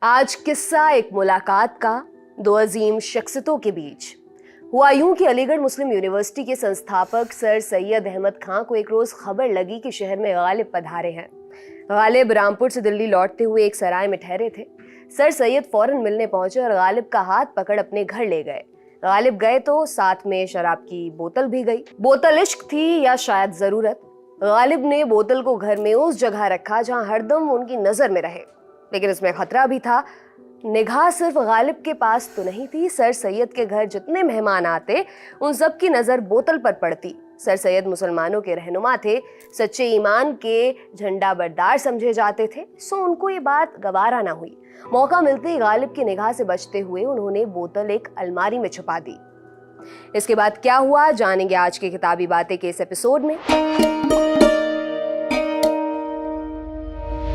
आज किस्सा एक मुलाकात का दो अजीम शख्सियतों के बीच। हुआ यूं कि अलीगढ़ मुस्लिम यूनिवर्सिटी के संस्थापक सर सैयद अहमद खां को एक रोज खबर लगी कि शहर में गालिब पधारे हैं। गालिब रामपुर से दिल्ली लौटते हुए एक सराय में ठहरे थे। सर सैयद फौरन मिलने पहुंचे और गालिब का हाथ पकड़ अपने घर ले गए। गालिब गए तो साथ में शराब की बोतल भी गई। बोतल इश्क थी या शायद जरूरत। गालिब ने बोतल को घर में उस जगह रखा जहां हरदम उनकी नजर में रहे, लेकिन इसमें खतरा भी था। निगाह सिर्फ गालिब के पास तो नहीं थी, सर सैयद के घर जितने मेहमान आते उन सब की नजर बोतल पर पड़ती। सर सैयद मुसलमानों के रहनुमा थे, सच्चे ईमान के झंडा बरदार समझे जाते थे, सो उनको ये बात गवारा ना हुई। मौका मिलते ही गालिब की निगाह से बचते हुए उन्होंने बोतल एक अलमारी में छुपा दी। इसके बाद क्या हुआ जानेंगे आज की किताबी बातें के इस एपिसोड में।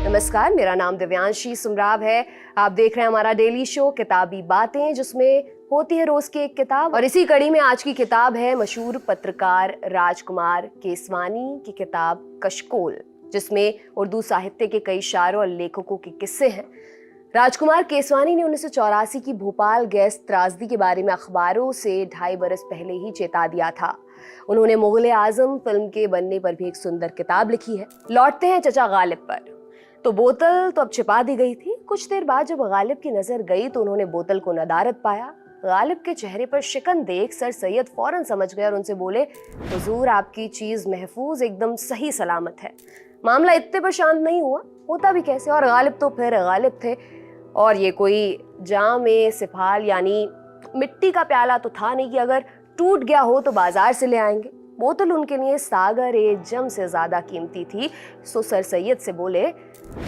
नमस्कार, मेरा नाम दिव्यांशी सुमराव है। आप देख रहे हैं हमारा डेली शो किताबी बातें, जिसमें होती है रोज की एक किताब। और इसी कड़ी में आज की किताब है मशहूर पत्रकार राजकुमार केसवानी की किताब कशकोल, जिसमें उर्दू साहित्य के कई शायरों और लेखकों के किस्से हैं। राजकुमार केसवानी ने 1984 की भोपाल गैस त्रासदी के बारे में अखबारों से 2.5 बरस पहले ही चेता दिया था। उन्होंने मुगल आजम फिल्म के बनने पर भी एक सुंदर किताब लिखी है। लौटते हैं चचा गालिब पर। तो बोतल तो अब छिपा दी गई थी। कुछ देर बाद जब गालिब की नजर गई तो उन्होंने बोतल को नदारद पाया। गालिब के चेहरे पर शिकन देख सर सैयद फौरन समझ गए और उनसे बोले, हुजूर आपकी चीज महफूज एकदम सही सलामत है। मामला इतने पर शांत नहीं हुआ, होता भी कैसे। और गालिब तो फिर गालिब थे, और ये कोई जामे सिफाल यानी मिट्टी का प्याला तो था नहीं कि अगर टूट गया हो तो बाजार से ले आएंगे। बोतल उनके लिए सागर ए जम से ज्यादा कीमती थी। सो सर सैयद से बोले,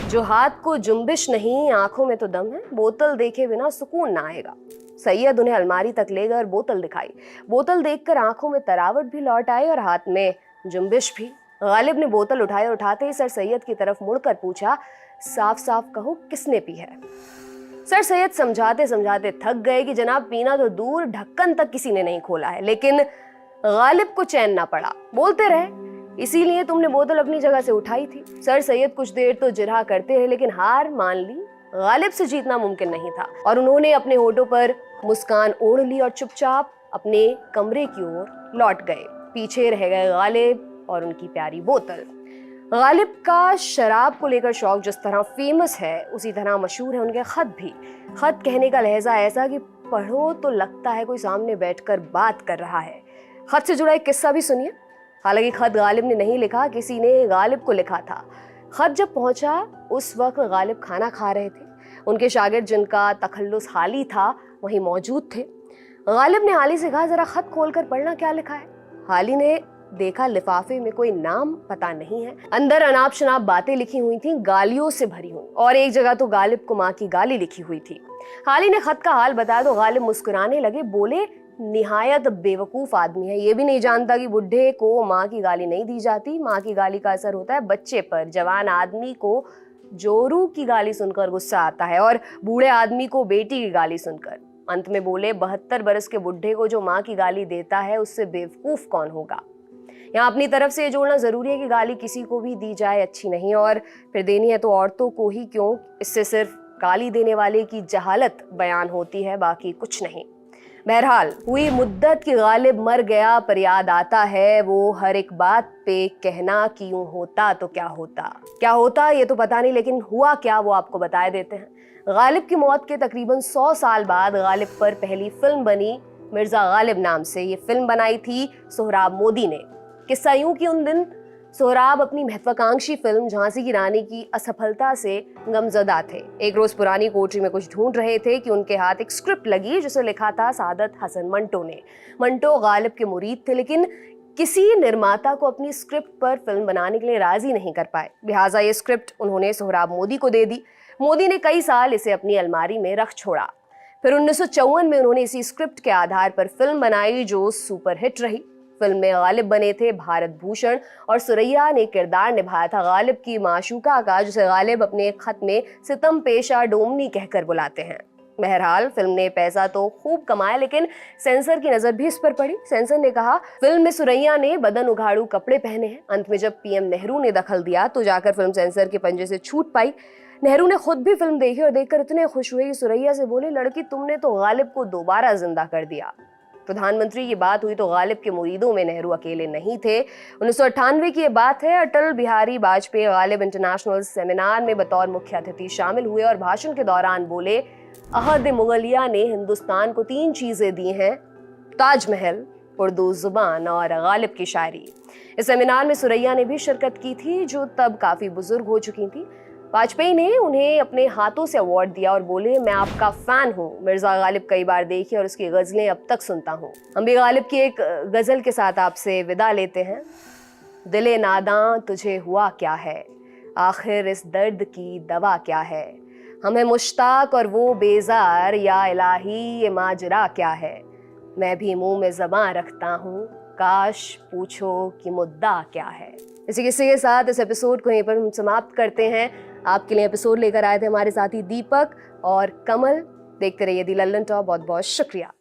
जो हाथ को जुम्बिश नहीं आंखों में तो दम है, बोतल देखे बिना सुकून ना आएगा। सैयद उन्हें अलमारी तक ले गए और बोतल दिखाई। बोतल देखकर आंखों में तरावट भी लौट आई और हाथ में जुम्बिश भी। गालिब ने बोतल उठाए, उठाते ही सर सैयद की तरफ मुड़कर पूछा, साफ साफ कहो किसने पी है। सर सैयद समझाते समझाते थक गए कि जनाब पीना तो दूर, ढक्कन तक किसी ने नहीं खोला है। लेकिन गालिब को चैन ना पड़ा, बोलते रहे, इसीलिए तुमने बोतल अपनी जगह से उठाई थी। सर सैयद कुछ देर तो जिरहा करते रहे, लेकिन हार मान ली। गालिब से जीतना मुमकिन नहीं था और उन्होंने अपने होठों पर मुस्कान ओढ़ ली और चुपचाप अपने कमरे की ओर लौट गए। पीछे रह गए गालिब और उनकी प्यारी बोतल। गालिब का शराब को लेकर शौक जिस तरह फेमस है, उसी तरह मशहूर है उनके खत भी। खत कहने का लहजा ऐसा कि पढ़ो तो लगता है कोई सामने बैठकर बात कर रहा है। खत से जुड़ा एक किस्सा भी सुनिए। हालांकि खत गालिब ने नहीं लिखा, किसी ने गालिब को लिखा था। खत जब पहुंचा उस वक्त गालिब खाना खा रहे थे। उनके शागिर्द जिनका तखल्लुस हाली था वहीं मौजूद थे। गालिब ने हाली से कहा, जरा खत खोलकर पढ़ना क्या लिखा है। हाली ने देखा लिफाफे में कोई नाम पता नहीं है, अंदर अनाप शनाप बातें लिखी हुई थी, गालियों से भरी हुई, और एक जगह तो गालिब को माँ की गाली लिखी हुई थी। हाली ने खत का हाल बताया तो गालिब मुस्कुराने लगे, बोले, निहायत बेवकूफ आदमी है, ये भी नहीं जानता कि बुढ़े को माँ की गाली नहीं दी जाती। माँ की गाली का असर होता है बच्चे पर। जवान आदमी को जोरू की गाली सुनकर गुस्सा आता है और बूढ़े आदमी को बेटी की गाली सुनकर। अंत में बोले, 72 बरस के बुढ़े को जो माँ की गाली देता है उससे बेवकूफ कौन होगा। यहाँ अपनी तरफ से ये जोड़ना जरूरी है कि गाली किसी को भी दी जाए अच्छी नहीं, और फिर देनी है तो औरतों को ही क्यों। इससे सिर्फ गाली देने वाले की जहालत बयान होती है, बाकी कुछ नहीं। बहरहाल, हुई मुद्दत कि गालिब मर गया पर याद आता है वो हर एक बात पे कहना कि यूं होता तो क्या होता। क्या होता ये तो पता नहीं, लेकिन हुआ क्या वो आपको बताए देते हैं। गालिब की मौत के तकरीबन 100 साल बाद गालिब पर पहली फिल्म बनी, मिर्जा गालिब नाम से। ये फिल्म बनाई थी सोहराब मोदी ने। किस्सा यूं कि उन दिन सोहराब अपनी महत्वाकांक्षी फिल्म झांसी की रानी की असफलता से गमजदा थे। एक रोज पुरानी कोठरी में कुछ ढूंढ रहे थे कि उनके हाथ एक स्क्रिप्ट लगी जिसे लिखा था सादत हसन मंटो ने। मंटो गालिब के मुरीद थे, लेकिन किसी निर्माता को अपनी स्क्रिप्ट पर फिल्म बनाने के लिए राजी नहीं कर पाए। लिहाजा ये स्क्रिप्ट उन्होंने सोहराब मोदी को दे दी। मोदी ने कई साल इसे अपनी अलमारी में रख छोड़ा। फिर 1954 में उन्होंने इसी स्क्रिप्ट के आधार पर फिल्म बनाई जो सुपरहिट रही। फिल्म में गालिब बने थे भारत भूषण और सुरैया ने किरदार निभाया था गालिब की माशूका का, जिसे गालिब अपने खत में सितम पेशा डोमनी कहकर बुलाते हैं। बहरहाल, फिल्म ने पैसा तो खूब कमाया, लेकिन सेंसर की नजर भी इस पर पड़ी। सेंसर ने कहा, फिल्म में सुरैया ने बदन उघाड़ू कपड़े पहने हैं। अंत में जब पीएम नेहरू ने दखल दिया तो जाकर फिल्म सेंसर के पंजे से छूट पाई। नेहरू ने खुद भी फिल्म देखी और देखकर इतने खुश हुए कि सुरैया से बोले, लड़की तुमने तो गालिब को दोबारा जिंदा कर दिया। प्रधानमंत्री की बात हुई तो गालिब के मुरीदों में नेहरू अकेले नहीं थे। 1998 की ये बात है। अटल बिहारी वाजपेयी गालिब इंटरनेशनल सेमिनार में बतौर मुख्य अतिथि शामिल हुए और भाषण के दौरान बोले, अहद मुगलिया ने हिंदुस्तान को 3 चीजें दी हैं, ताजमहल, उर्दू जुबान और गालिब की शायरी। इस सेमिनार में सुरैया ने भी शिरकत की थी, जो तब काफी बुजुर्ग हो चुकी थी। वाजपेयी ने उन्हें अपने हाथों से अवार्ड दिया और बोले, मैं आपका फैन हूँ, मिर्जा गालिब कई बार देखी और उसकी गजलें अब तक सुनता हूँ। हम भी गालिब की एक गजल के साथ आपसे विदा लेते हैं। दिले नादां तुझे हुआ क्या है, आखिर इस दर्द की दवा क्या है, हमें मुश्ताक और वो बेजार, या इलाही ये माजरा क्या है, मैं भी मुंह में ज़बां रखता हूँ, काश पूछो कि मुद्दा क्या है। इसी किस्से के साथ इस एपिसोड को यहीं पर हम समाप्त करते हैं। आपके लिए एपिसोड लेकर आए थे हमारे साथी दीपक और कमल। देखते रहिए दी लल्लन टॉप। बहुत बहुत शुक्रिया।